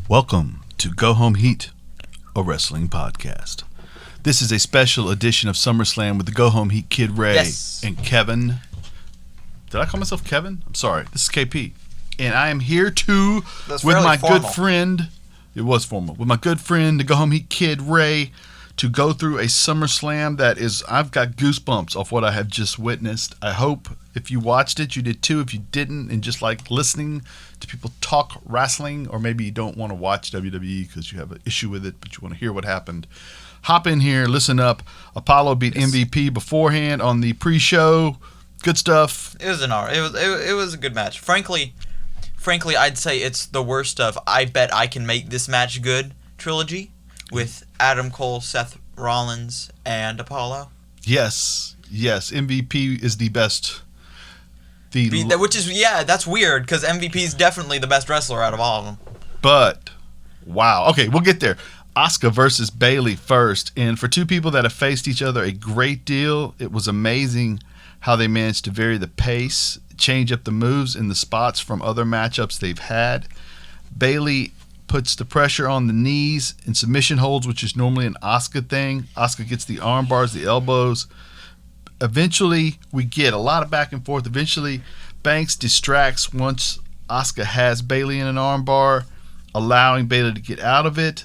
Welcome to Go Home Heat, a wrestling podcast. This is a special edition of SummerSlam with the Go Home Heat Kid Ray and Kevin. Did I call myself Kevin? I'm sorry. This is KP. And I am here with my good friend. It was formal. With my good friend, the Go Home Heat Kid Ray, to go through a SummerSlam that is, I've got goosebumps off what I have just witnessed. I hope if you watched it, you did too. If you didn't, and just like listening to people talk wrestling, or maybe you don't want to watch WWE because you have an issue with it, but you want to hear what happened, hop in here, listen up. Apollo beat MVP beforehand on the pre-show. Good stuff. It was it was a good match. Frankly, I'd say it's the worst of I bet I can make this match good trilogy with Adam Cole, Seth Rollins, and Apollo. Yes. MVP is the best. That's weird because MVP is definitely the best wrestler out of all of them. But, wow. Okay, we'll get there. Asuka versus Bayley first. And for two people that have faced each other a great deal, it was amazing how they managed to vary the pace, change up the moves in the spots from other matchups they've had. Bayley puts the pressure on the knees in submission holds, which is normally an Asuka thing. Asuka gets the arm bars, the elbows. Eventually, we get a lot of back and forth. Eventually, Banks distracts once Asuka has Bayley in an arm bar, allowing Bayley to get out of it.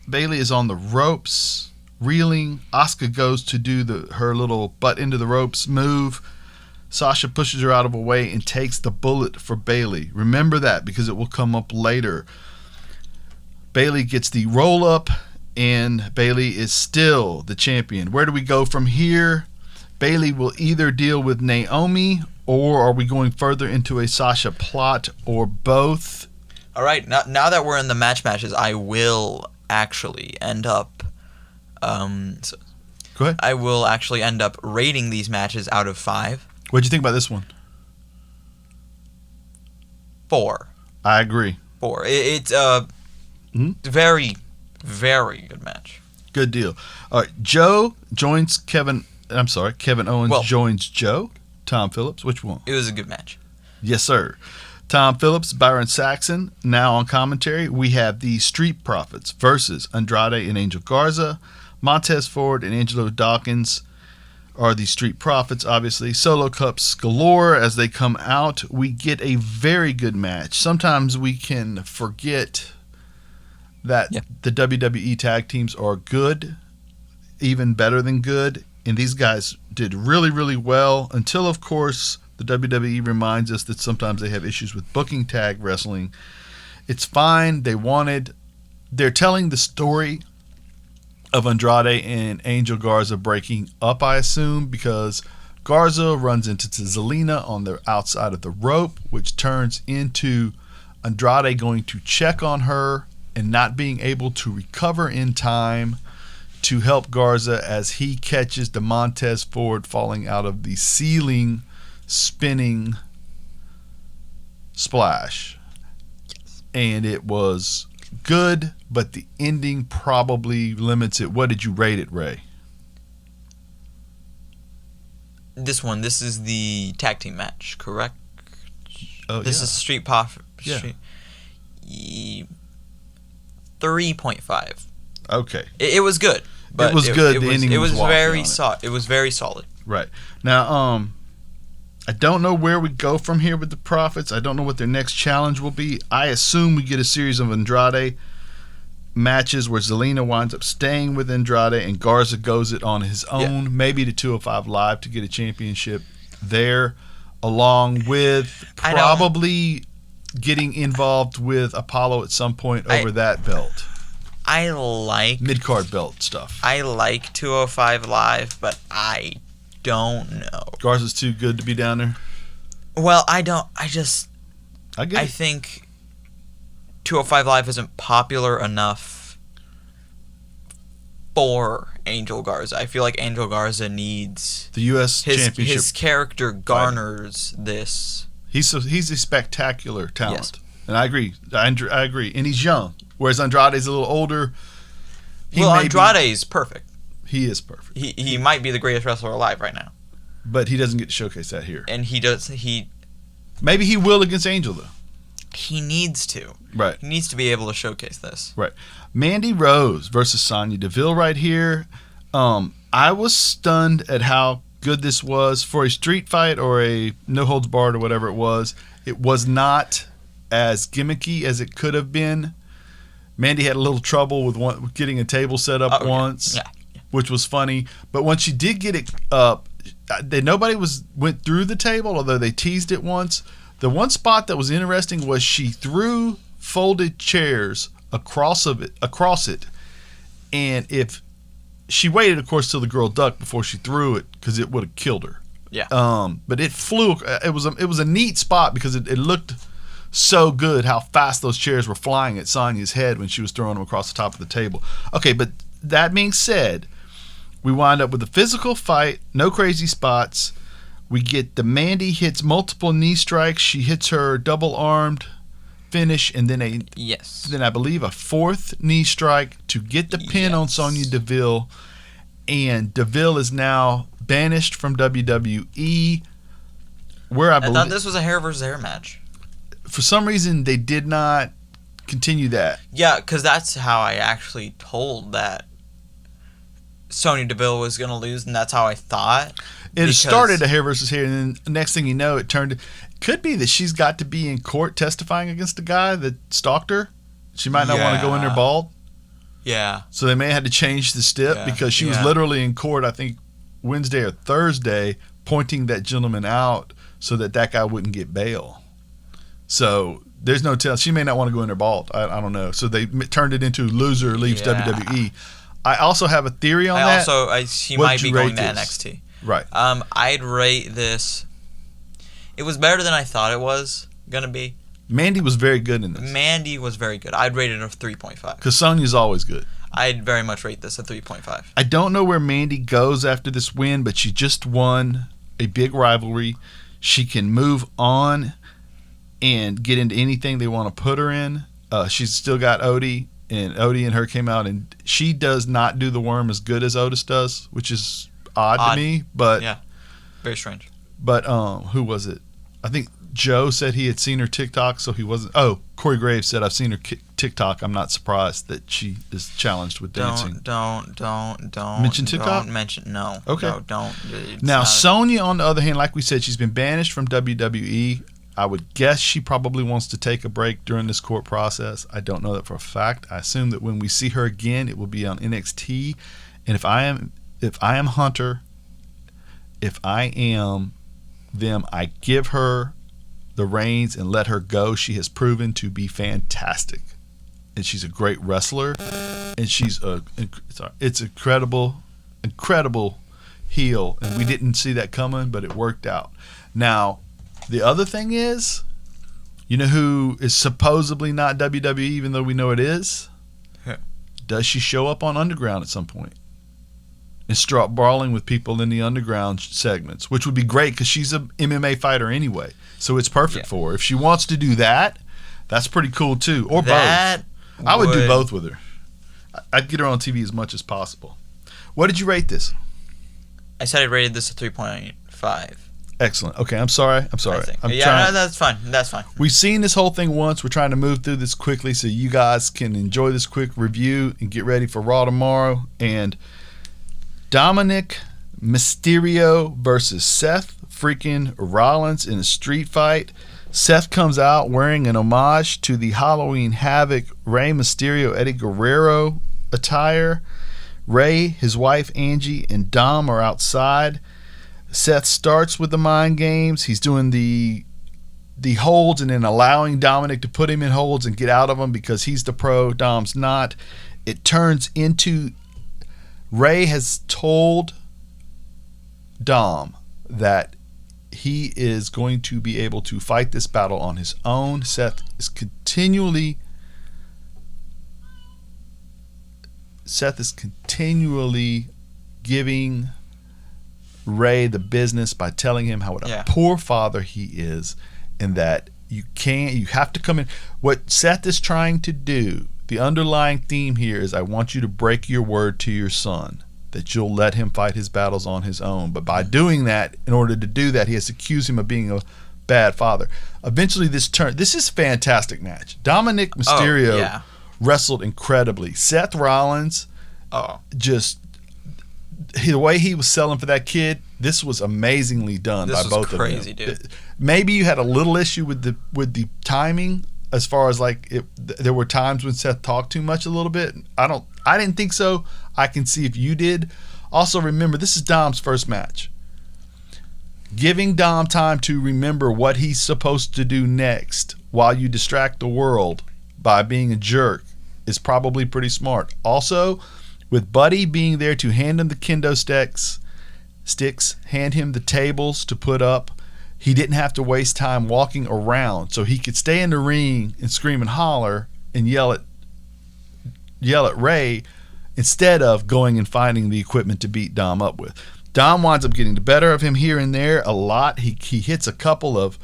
Bayley is on the ropes, reeling. Asuka goes to do her little butt into the ropes move. Sasha pushes her out of the way and takes the bullet for Bayley. Remember that because it will come up later. Bayley gets the roll up, and Bayley is still the champion. Where do we go from here? Bayley will either deal with Naomi, or are we going further into a Sasha plot, or both? All right, now that we're in the matches, I will actually end up. Go ahead. I will actually end up rating these matches out of 5. What'd you think about this one? 4. I agree. 4. It's a very, very good match. Good deal. All right, Joe joins Kevin. I'm sorry, Kevin Owens joins Joe. Tom Phillips. Which one? It was a good match. Yes, sir. Tom Phillips, Byron Saxon. Now on commentary, we have the Street Profits versus Andrade and Angel Garza. Montez Ford and Angelo Dawkins are the Street Profits, obviously. Solo cups galore as they come out. We get a very good match. Sometimes we can forget that the WWE tag teams are good, even better than good. And these guys did really, really well until, of course, the WWE reminds us that sometimes they have issues with booking tag wrestling. It's fine. They're telling the story of Andrade and Angel Garza breaking up, I assume, because Garza runs into Zelina on the outside of the rope, which turns into Andrade going to check on her and not being able to recover in time to help Garza as he catches the Montez Ford falling out of the ceiling spinning splash. Yes. And it was good, but the ending probably limits it. What did you rate it, Ray? This is the tag team match, correct? Oh, this is Street Profit. Yeah. 3.5. Okay. It was good. But it was good. The ending was very solid. It was very solid. Right. Now, I don't know where we go from here with the Profits. I don't know what their next challenge will be. I assume we get a series of Andrade matches where Zelina winds up staying with Andrade and Garza goes it on his own, maybe to 205 Live to get a championship there, along with probably getting involved with Apollo at some point over that belt. I like mid-card belt stuff. I like 205 Live, but I don't know. Garza's too good to be down there? Well, I get think 205 Live isn't popular enough for Angel Garza. I feel like Angel Garza needs the U.S. Championship. His character garners this. He's a spectacular talent. Yes. And I agree. I agree. And he's young. Whereas Andrade's a little older. Andrade's perfect. He is perfect. He might be the greatest wrestler alive right now. But he doesn't get to showcase that here. And maybe he will against Angel, though. he needs to. Right. He needs to be able to showcase this. Right. Mandy Rose versus Sonya Deville right here. I was stunned at how good this was for a street fight or a no holds barred or whatever it was. It was not as gimmicky as it could have been. Mandy had a little trouble with getting a table set up once, which was funny. But once she did get it up, nobody went through the table, although they teased it once. The one spot that was interesting was she threw folded chairs across it, and if she waited, of course, till the girl ducked before she threw it, because it would have killed her. Yeah. But it flew. It was a neat spot because it looked so good how fast those chairs were flying at Sonya's head when she was throwing them across the top of the table. Okay, but that being said, we wind up with a physical fight, no crazy spots. We get the Mandy hits multiple knee strikes. She hits her double-armed finish, and then I believe a fourth knee strike to get the pin on Sonya Deville. And Deville is now banished from WWE. I thought this was a hair versus hair match. For some reason, they did not continue that. Yeah, because that's how I actually told that Sonya Deville was going to lose, and that's how I thought. It started a hair versus hair, and then the next thing you know, it could be that she's got to be in court testifying against a guy that stalked her. She might not want to go in there bald. Yeah. So they may have had to change the step because she was literally in court, I think, Wednesday or Thursday, pointing that gentleman out so that guy wouldn't get bail. So there's no tell. She may not want to go in there bald. I don't know. So they turned it into loser leaves WWE. I also have a theory on that. She might be going to NXT. Right. I'd rate this. It was better than I thought it was going to be. Mandy was very good in this. Mandy was very good. I'd rate it a 3.5. Because Sonya's always good. I'd very much rate this a 3.5. I don't know where Mandy goes after this win, but she just won a big rivalry. She can move on and get into anything they want to put her in. She's still got Odie, and Odie and her came out, and she does not do the worm as good as Otis does, which is odd to me. But yeah, very strange. But who was it? I think Joe said he had seen her TikTok, so he wasn't. Oh, Corey Graves said, I've seen her TikTok. I'm not surprised that she is challenged with dancing. Don't mention TikTok? Don't mention, no. Okay. No, don't. Now, Sonya, on the other hand, like we said, she's been banished from WWE. I would guess she probably wants to take a break during this court process. I don't know that for a fact. I assume that when we see her again, it will be on NXT. And if I am Hunter, if I am them, I give her the reins and let her go. She has proven to be fantastic, and she's a great wrestler, and it's incredible heel, and we didn't see that coming, but it worked out. Now, the other thing is, you know who is supposedly not WWE, even though we know it is? Yeah. Does she show up on Underground at some point and start brawling with people in the Underground segments, which would be great because she's a MMA fighter anyway, so it's perfect for her. If she wants to do that, that's pretty cool too, or both. I would do both with her. I'd get her on TV as much as possible. What did you rate this? I said I rated this a 3.5. Excellent. Okay, I'm sorry. That's fine. That's fine. We've seen this whole thing once. We're trying to move through this quickly so you guys can enjoy this quick review and get ready for Raw tomorrow. And Dominic Mysterio versus Seth freaking Rollins in a street fight. Seth comes out wearing an homage to the Halloween Havoc Rey Mysterio Eddie Guerrero attire. Rey, his wife Angie, and Dom are outside. Seth starts with the mind games. He's doing the holds and then allowing Dominic to put him in holds and get out of them because he's the pro, Dom's not. It turns into Rey has told Dom that he is going to be able to fight this battle on his own. Seth is continually giving Rey the business by telling him what a poor father he is, and that you have to come in. What Seth is trying to do, the underlying theme here is, I want you to break your word to your son that you'll let him fight his battles on his own. But by doing that, in order to do that, he has accused him of being a bad father. Eventually, this is a fantastic match. Dominic Mysterio wrestled incredibly. Seth Rollins, just the way he was selling for that kid, this was amazingly done by both of them. This was crazy, dude. Maybe you had a little issue with the timing, as far as like there were times when Seth talked too much a little bit. I didn't think so. I can see if you did. Also, remember, this is Dom's first match. Giving Dom time to remember what he's supposed to do next while you distract the world by being a jerk is probably pretty smart. Also, with Buddy being there to hand him the kendo sticks, hand him the tables to put up, he didn't have to waste time walking around, so he could stay in the ring and scream and holler and yell at Ray instead of going and finding the equipment to beat Dom up with. Dom winds up getting the better of him here and there a lot. He hits a couple of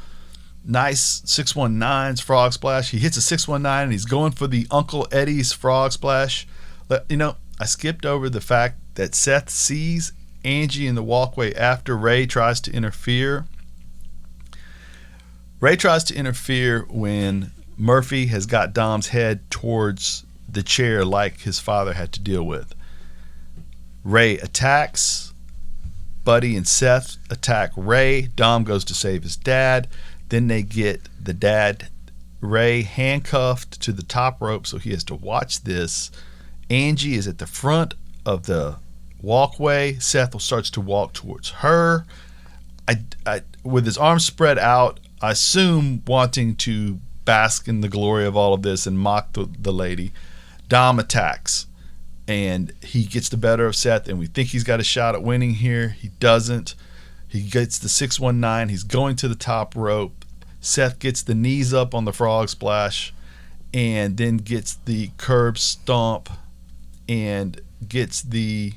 nice 619s, frog splash. He hits a 619 and he's going for the Uncle Eddie's frog splash. I skipped over the fact that Seth sees Angie in the walkway after Ray tries to interfere. Ray tries to interfere when Murphy has got Dom's head towards the chair like his father had to deal with. Ray attacks. Buddy and Seth attack Ray. Dom goes to save his dad. Then they get the dad, Ray, handcuffed to the top rope, so he has to watch this. Angie is at the front of the walkway. Seth starts to walk towards her. With his arms spread out, I assume wanting to bask in the glory of all of this and mock the lady. Dom attacks. And he gets the better of Seth, and we think he's got a shot at winning here. He doesn't. He gets the 619. He's going to the top rope. Seth gets the knees up on the frog splash and then gets the curb stomp and gets the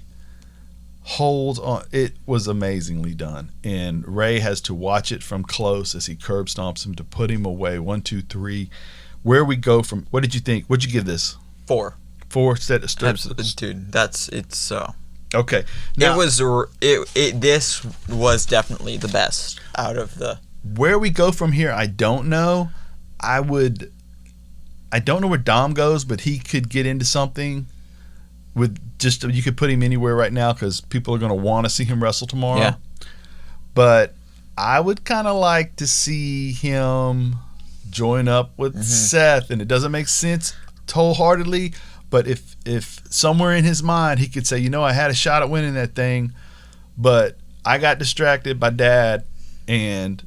hold on. It was amazingly done. And Ray has to watch it from close as he curb stomps him to put him away. 1, 2, 3. Where we go from, what did you think? What'd you give this? 4. 4 steps. Dude, it's so. Okay. Now, this was definitely the best out of the. Where we go from here, I don't know. I don't know where Dom goes, but he could get into something with just, you could put him anywhere right now because people are going to want to see him wrestle tomorrow. Yeah. But I would kind of like to see him join up with Seth, and it doesn't make sense wholeheartedly. But if somewhere in his mind he could say, I had a shot at winning that thing, but I got distracted by Dad, and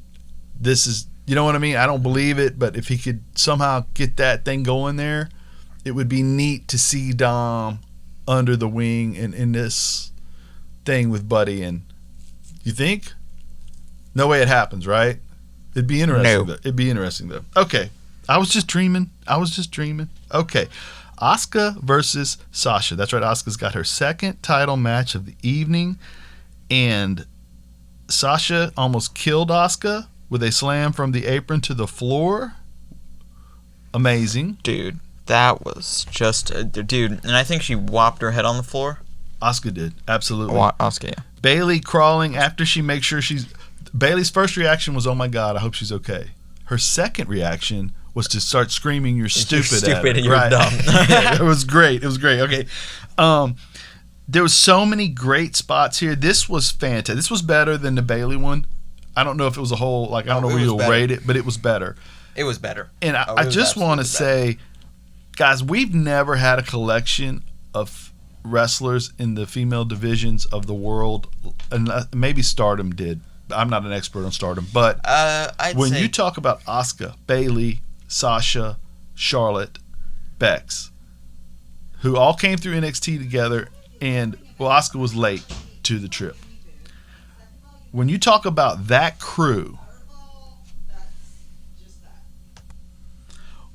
this is, you know what I mean? I don't believe it, but if he could somehow get that thing going there, it would be neat to see Dom under the wing and in this thing with Buddy. And you think? No way it happens, right? It'd be interesting. No. It'd be interesting, though. Okay. I was just dreaming. Okay. Asuka versus Sasha. That's right. Asuka's got her second title match of the evening, and Sasha almost killed Asuka with a slam from the apron to the floor. Amazing. Dude, that was just dude, and I think she whopped her head on the floor. Asuka did. Absolutely. Asuka, yeah. Bayley crawling after she makes sure Bayley's first reaction was, "Oh my God, I hope she's okay." Her second reaction was to start screaming, "You're stupid at her." And you're dumb. Yeah, it was great. Okay. There was so many great spots here. This was fantastic. This was better than the Bayley one. I don't know if it was a whole, I don't know where you'll rate it, but it was better. It was better. And I just want to say, guys, we've never had a collection of wrestlers in the female divisions of the world, and maybe Stardom did. I'm not an expert on Stardom, but when you talk about Asuka, Bayley, Sasha, Charlotte, Bex, who all came through NXT together, and Asuka was late to the trip. When you talk about that crew,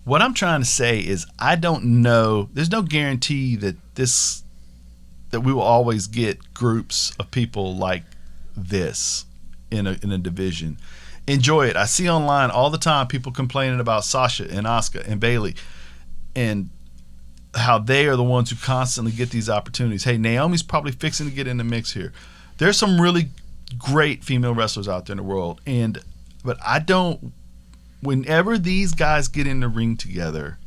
what I'm trying to say is I don't know. There's no guarantee that we will always get groups of people like this in a division. Enjoy it. I see online all the time people complaining about Sasha and Asuka and Bayley and how they are the ones who constantly get these opportunities. Hey, Naomi's probably fixing to get in the mix here. There's some really great female wrestlers out there in the world, and But I don't. Whenever these guys get in the ring together,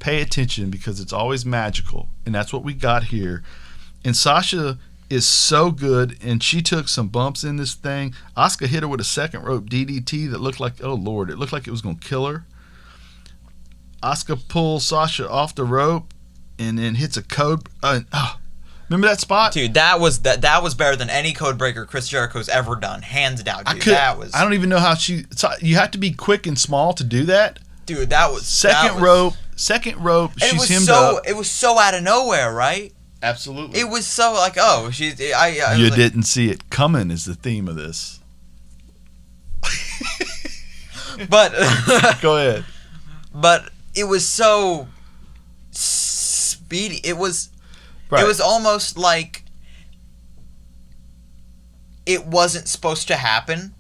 pay attention because it's always magical, and that's what we got here. And Sasha is so good, and she took some bumps in this thing. Asuka hit her with a second rope DDT that looked like, oh Lord, it looked like it was going to kill her. Asuka pulls Sasha off the rope and then hits a code. Remember that spot? Dude, that was better than any code breaker Chris Jericho's ever done, hands down. Dude, I don't even know how you have to be quick and small to do that. Dude, that was second rope. She's hemmed up. It was so out of nowhere, right? Absolutely. It was so like, oh, she's. You didn't see it coming is the theme of this. But go ahead. But it was so speedy. It was. Right. It was almost like it wasn't supposed to happen,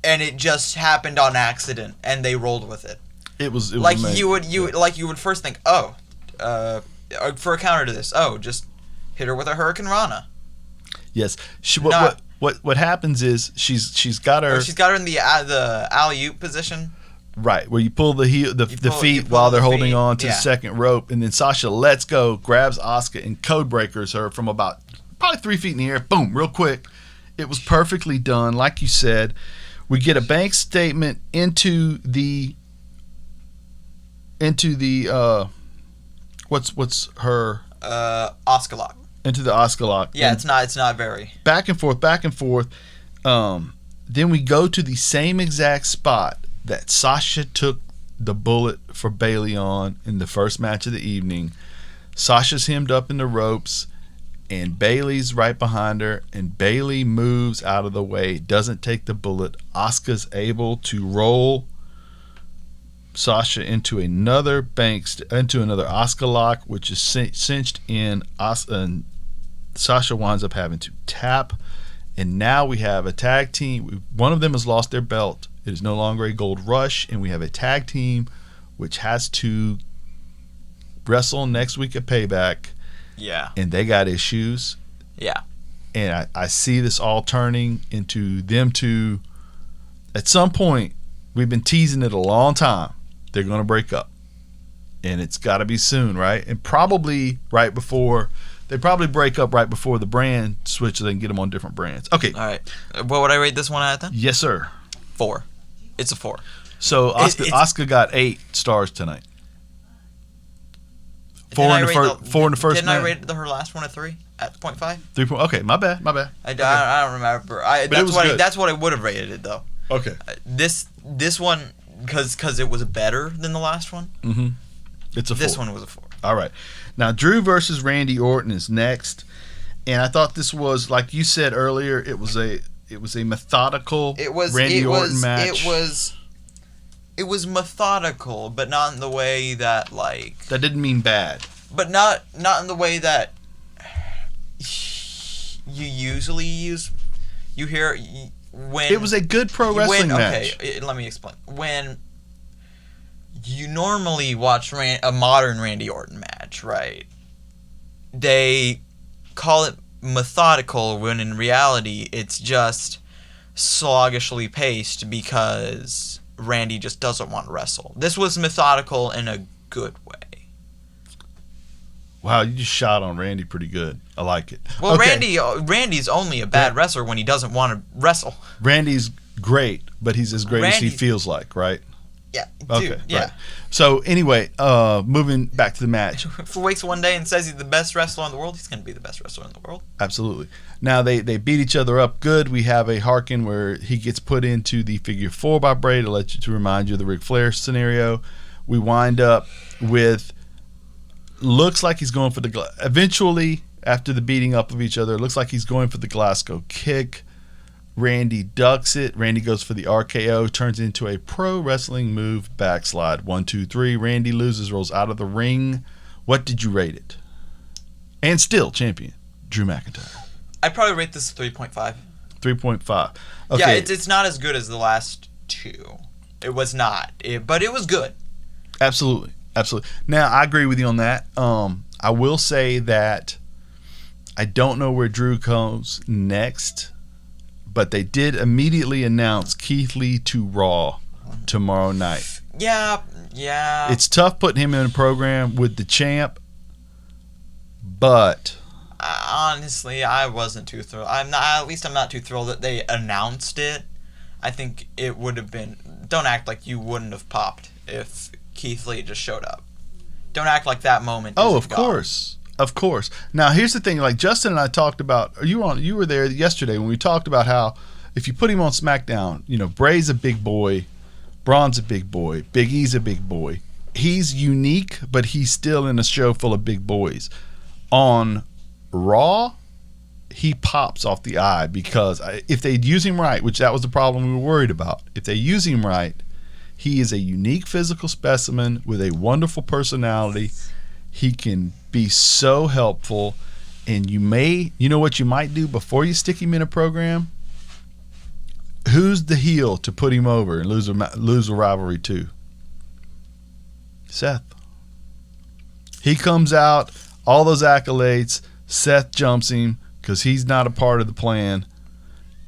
and it just happened on accident, and they rolled with it. It was like amazing. you would first think, for a counter to this, just hit her with a Hurricane Rana. Yes. What happens is she's got her in the alley-oop position. Right, where you pull the feet while they're holding on to the second rope, and then Sasha lets go, grabs Asuka, and code breakers her from about probably 3 feet in the air. Boom, real quick. It was perfectly done, like you said. We get a bank statement into the what's her Asuka lock. Into the Asuka lock. Yeah, it's not very back and forth. Then we go to the same exact spot that Sasha took the bullet for Bayley on in the first match of the evening. Sasha's hemmed up in the ropes, and Bayley's right behind her, and Bayley moves out of the way, doesn't take the bullet. Asuka's able to roll Sasha into another Asuka lock, which is cinched in, and Sasha winds up having to tap. And now we have a tag team. One of them has lost their belt. It is no longer a gold rush, and we have a tag team which has to wrestle next week at Payback. Yeah. And they got issues. Yeah. And I see this all turning into them two. At some point, we've been teasing it a long time. They're going to break up. And it's got to be soon, right? And probably right before. They probably break up right before the brand switch so they can get them on different brands. Okay. All right. What would I rate this one at then? Yes, sir. 4. It's a 4. So Asuka got 8 stars tonight. 4 in the first. Didn't I rate her last one a 3 at 0.5? 3 point. Okay, my bad. I don't remember. That's what I would have rated it though. Okay. This one because it was better than the last one. Mm-hmm. It's a 4. This one was a 4. All right. Now Drew versus Randy Orton is next, and I thought this was, like you said earlier, it was a methodical Randy Orton match. It was methodical, but not in the way that that didn't mean bad. But not in the way that you usually use. You hear when it was a good pro wrestling match. Okay, let me explain. When you normally watch a modern Randy Orton match, right? They call it methodical when in reality it's just sluggishly paced because Randy just doesn't want to wrestle. This was methodical in a good way. Wow, you just shot on Randy pretty good. I like it. Well, okay. Randy's only a bad wrestler when he doesn't want to wrestle. Randy's great, but he's as great as he feels like, right? Yeah. Okay. Dude, yeah. Right. So anyway, moving back to the match. If he wakes one day and says he's the best wrestler in the world, he's going to be the best wrestler in the world. Absolutely. Now they beat each other up good. We have a Harkin where he gets put into the figure 4 by Bray to remind you of the Ric Flair scenario. We wind up with, looks like he's going for eventually after the beating up of each other, it looks like he's going for the Glasgow kick. Randy ducks it. Randy goes for the RKO, turns into a pro wrestling move backslide. 1, 2, 3. Randy loses, rolls out of the ring. What did you rate it? And still champion, Drew McIntyre. I'd probably rate this 3.5. 3.5. Okay. Yeah, it's not as good as the last 2. It was not, but it was good. Absolutely. Now, I agree with you on that. I will say that I don't know where Drew goes next, but they did immediately announce Keith Lee to Raw tomorrow night. Yeah. It's tough putting him in a program with the champ, but honestly, I wasn't too thrilled. I'm not too thrilled that they announced it. I think it would have been. Don't act like you wouldn't have popped if Keith Lee just showed up. Don't act like that moment. Oh, of course. Of course. Now, here's the thing. Like Justin and I talked about, you were there yesterday when we talked about how if you put him on SmackDown, Bray's a big boy, Braun's a big boy, Big E's a big boy. He's unique, but he's still in a show full of big boys. On Raw, he pops off the eye because if they use him right, which that was the problem we were worried about, if they use him right, he is a unique physical specimen with a wonderful personality. He can be so helpful, and you know what you might do before you stick him in a program? Who's the heel to put him over and lose a rivalry to? Seth. He comes out, all those accolades, Seth jumps him because he's not a part of the plan,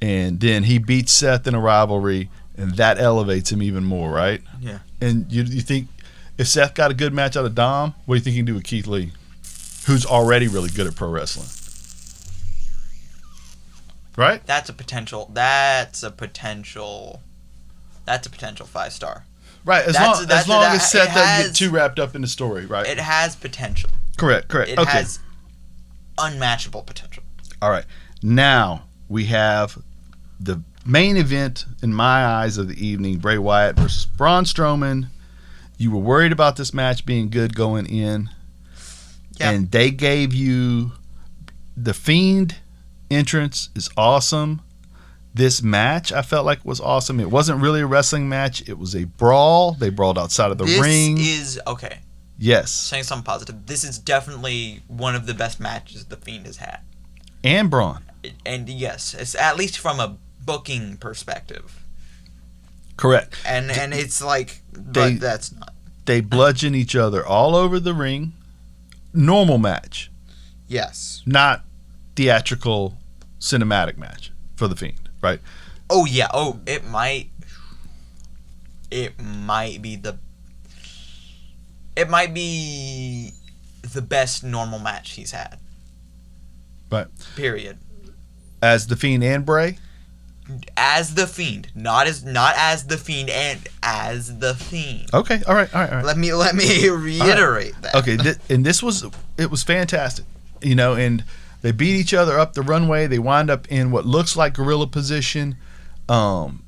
and then he beats Seth in a rivalry, and that elevates him even more, right? Yeah. And you think if Seth got a good match out of Dom, what do you think he can do with Keith Lee, who's already really good at pro wrestling? Right? That's a potential 5-star. Right. As long as Seth doesn't get too wrapped up in the story, right? It has potential. Correct. It has unmatchable potential. All right. Now we have the main event in my eyes of the evening: Bray Wyatt versus Braun Strowman. You were worried about this match being good going in, and they gave you the Fiend entrance is awesome. This match I felt like was awesome. It wasn't really a wrestling match. It was a brawl. They brawled outside of the ring. This is okay. Yes. Saying something positive. This is definitely one of the best matches the Fiend has had. And Braun. And yes, it's at least from a booking perspective. Correct. And it's like, but that's not. They bludgeon each other all over the ring. Normal match. Yes. Not theatrical cinematic match for the Fiend, right? Oh yeah. Oh, it might be the best normal match he's had. Right. Period. As the Fiend and Bray? As the Fiend, not as the Fiend, and as the Fiend. Okay, all right. Let me reiterate that. Okay, it was fantastic, and they beat each other up the runway. They wind up in what looks like gorilla position. Braun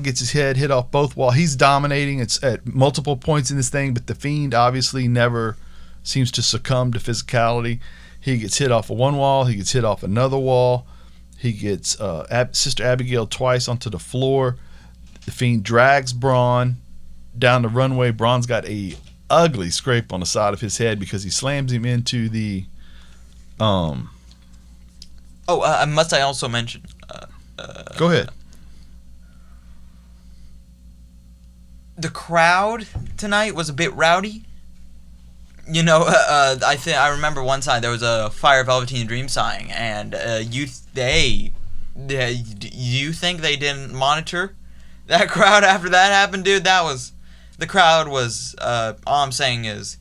gets his head hit off both walls. He's dominating. It's at multiple points in this thing, but the Fiend obviously never seems to succumb to physicality. He gets hit off of one wall. He gets hit off another wall. He gets Sister Abigail twice onto the floor. The Fiend drags Braun down the runway. Braun's got a ugly scrape on the side of his head because he slams him into the. Must I also mention? Go ahead. The crowd tonight was a bit rowdy. I remember one time there was a Fire Velveteen Dream sign, and you think they didn't monitor that crowd after that happened, dude? The crowd was. All I'm saying is,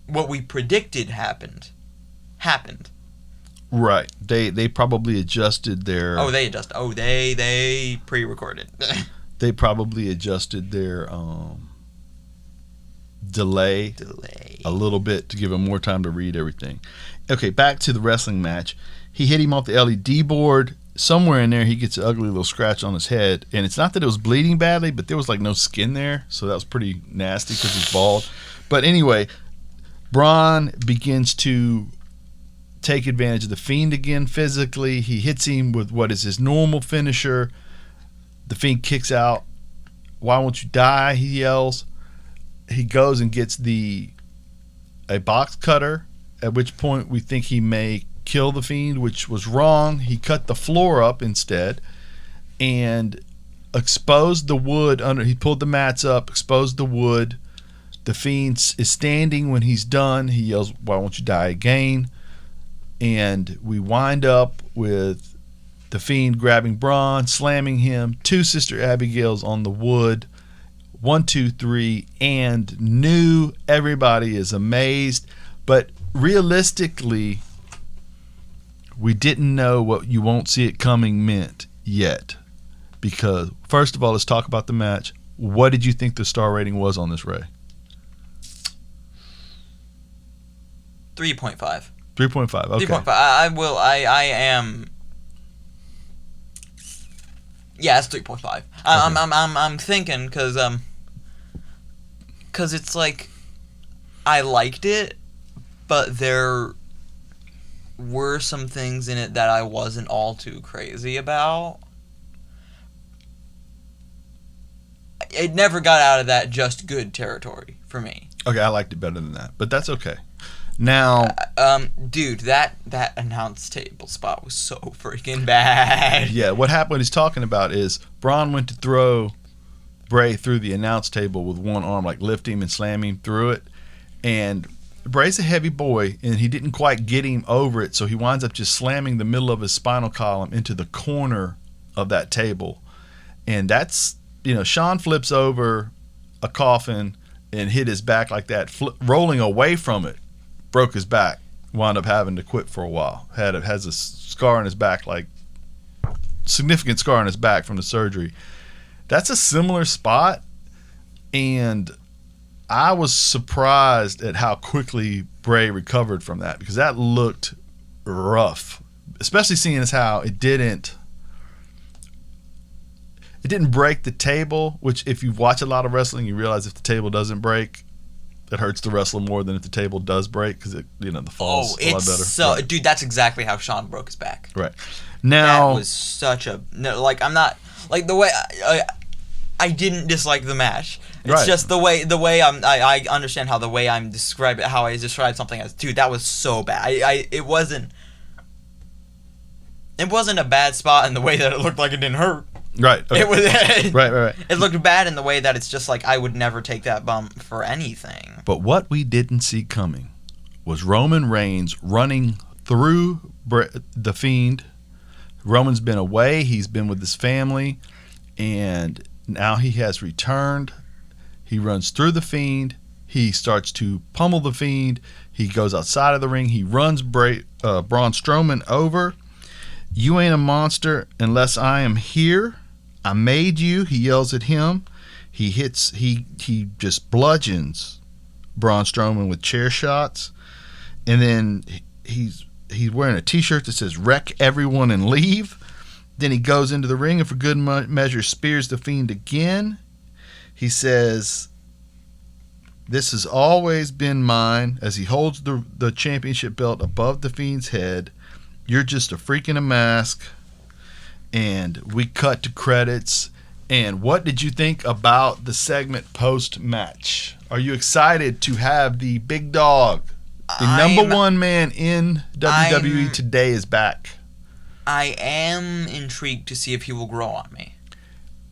what we predicted happened. Right. They probably adjusted their. They pre-recorded. They probably adjusted their delay a little bit to give him more time to read everything. Okay, back to the wrestling match. He hit him off the LED board. Somewhere in there, he gets an ugly little scratch on his head. And it's not that it was bleeding badly, but there was like no skin there. So that was pretty nasty because he's bald. But anyway, Braun begins to take advantage of the Fiend again physically. He hits him with what is his normal finisher. The Fiend kicks out. "Why won't you die?" he yells. He goes and gets a box cutter, at which point we think he may kill the Fiend, which was wrong. He cut the floor up instead and exposed the wood under. He pulled the mats up, exposed the wood. The Fiend is standing when he's done. He yells, "Why won't you die again?" And we wind up with The Fiend grabbing Braun, slamming him. 2 Sister Abigails on the wood. 1, 2, 3, and new. Everybody is amazed. But realistically, we didn't know what you won't see it coming meant yet. Because, first of all, let's talk about the match. What did you think the star rating was on this, Ray? 3.5. 3.5, okay. 3.5. I am. Yeah, it's 3.5. Okay. I'm thinking because it's like I liked it, but there were some things in it that I wasn't all too crazy about. It never got out of that just good territory for me. Okay, I liked it better than that, but that's okay. Now, dude, that announce table spot was so freaking bad. yeah, what happened? What he's talking about is Braun went to throw Bray through the announce table with one arm, like lift him and slam him through it, and Bray's a heavy boy, and he didn't quite get him over it, so he winds up just slamming the middle of his spinal column into the corner of that table, and that's, Sean flips over a coffin and hit his back like that, rolling away from it. Broke his back, wound up having to quit for a while. Has a scar on his back, like significant scar on his back from the surgery. That's a similar spot, and I was surprised at how quickly Bray recovered from that, because that looked rough, especially seeing as how it didn't break the table, which if you watch a lot of wrestling, you realize if the table doesn't break, it hurts the wrestler more than if the table does break, because the fall's a lot better. Right. Dude, that's exactly how Sean broke his back. Right. Now, that was such a I'm not like the way I didn't dislike the match. It's just the way I understand how the way I'm describe it, how I describe something as, dude, that was so bad. It wasn't a bad spot in the way that it looked like it didn't hurt. Right. Okay. It was right. It looked bad in the way that it's just like I would never take that bump for anything. But what we didn't see coming was Roman Reigns running through the Fiend. Roman's been away. He's been with his family, and now he has returned. He runs through the Fiend. He starts to pummel the Fiend. He goes outside of the ring. He runs Braun Strowman over. You ain't a monster unless I am here. I made you. He yells at him. He just bludgeons Braun Strowman with chair shots. And then he's wearing a t-shirt that says "Wreck everyone and leave." Then he goes into the ring and for good measure spears the Fiend again. He says, "This has always been mine," as he holds the championship belt above the Fiend's head. "You're just a freak in a mask." And we cut to credits. And what did you think about the segment post-match? Are you excited to have the big dog, the number one man in WWE today, is back? I am intrigued to see if he will grow on me.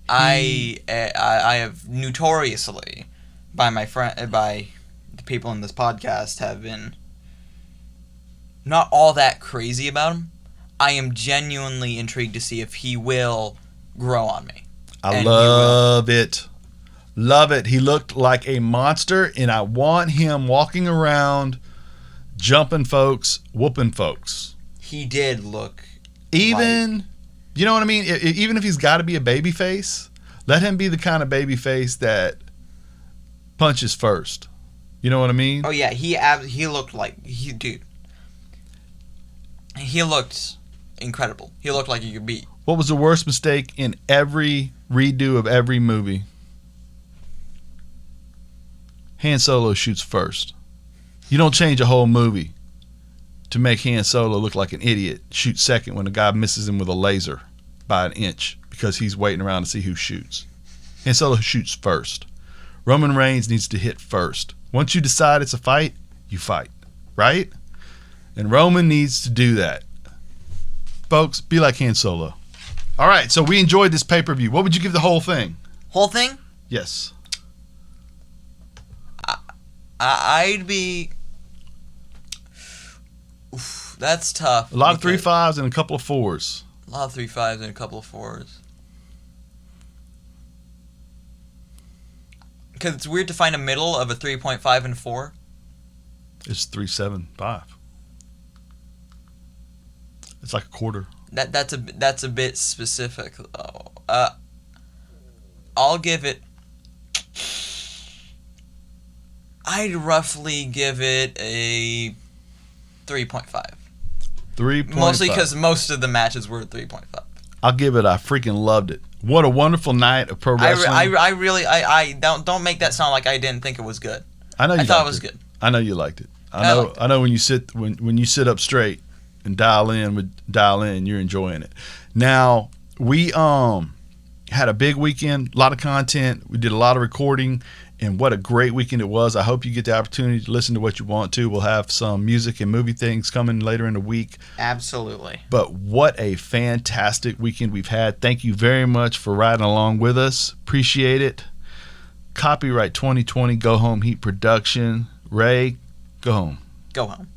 I have notoriously, by the people in this podcast, have been not all that crazy about him. I am genuinely intrigued to see if he will grow on me. I love it. Love it. He looked like a monster, and I want him walking around, jumping folks, whooping folks. He did look you know what I mean? Even if he's got to be a baby face, let him be the kind of baby face that punches first. You know what I mean? Oh, yeah. He looked like... Dude. He looked incredible. He looked like he could beat. What was the worst mistake in every redo of every movie? Han Solo shoots first. You don't change a whole movie to make Han Solo look like an idiot. Shoot second when the guy misses him with a laser by an inch because he's waiting around to see who shoots. Han Solo shoots first. Roman Reigns needs to hit first. Once you decide it's a fight, you fight. Right? And Roman needs to do that. Folks, be like Han Solo. All right, so we enjoyed this pay-per-view. What would you give the whole thing? Whole thing? Yes. I'd be... Oof, that's tough. A lot of 3.5s and a couple of 4s. A A lot of 3.5s and a couple of 4s. Because it's weird to find a middle of a 3.5 and 4. It's 3.75. It's like a quarter. That's a bit specific though. I'll give it. I'd roughly give it a 3.5. 3.5. Mostly because most of the matches were 3.5. I'll give it. I freaking loved it. What a wonderful night of pro wrestling. I really don't make that sound like I didn't think it was good. I know you. I thought it was good. I know you liked it. I know when you sit up straight and dial in, you're enjoying it. Now we had a big weekend, a lot of content. We did a lot of recording, and what a great weekend it was. I hope you get the opportunity to listen to what you want to. We'll have some music and movie things coming later in the week. Absolutely. But what a fantastic weekend we've had. Thank you very much for riding along with us. Appreciate it. Copyright 2020 Go Home Heat Production. Ray, go home. Go home.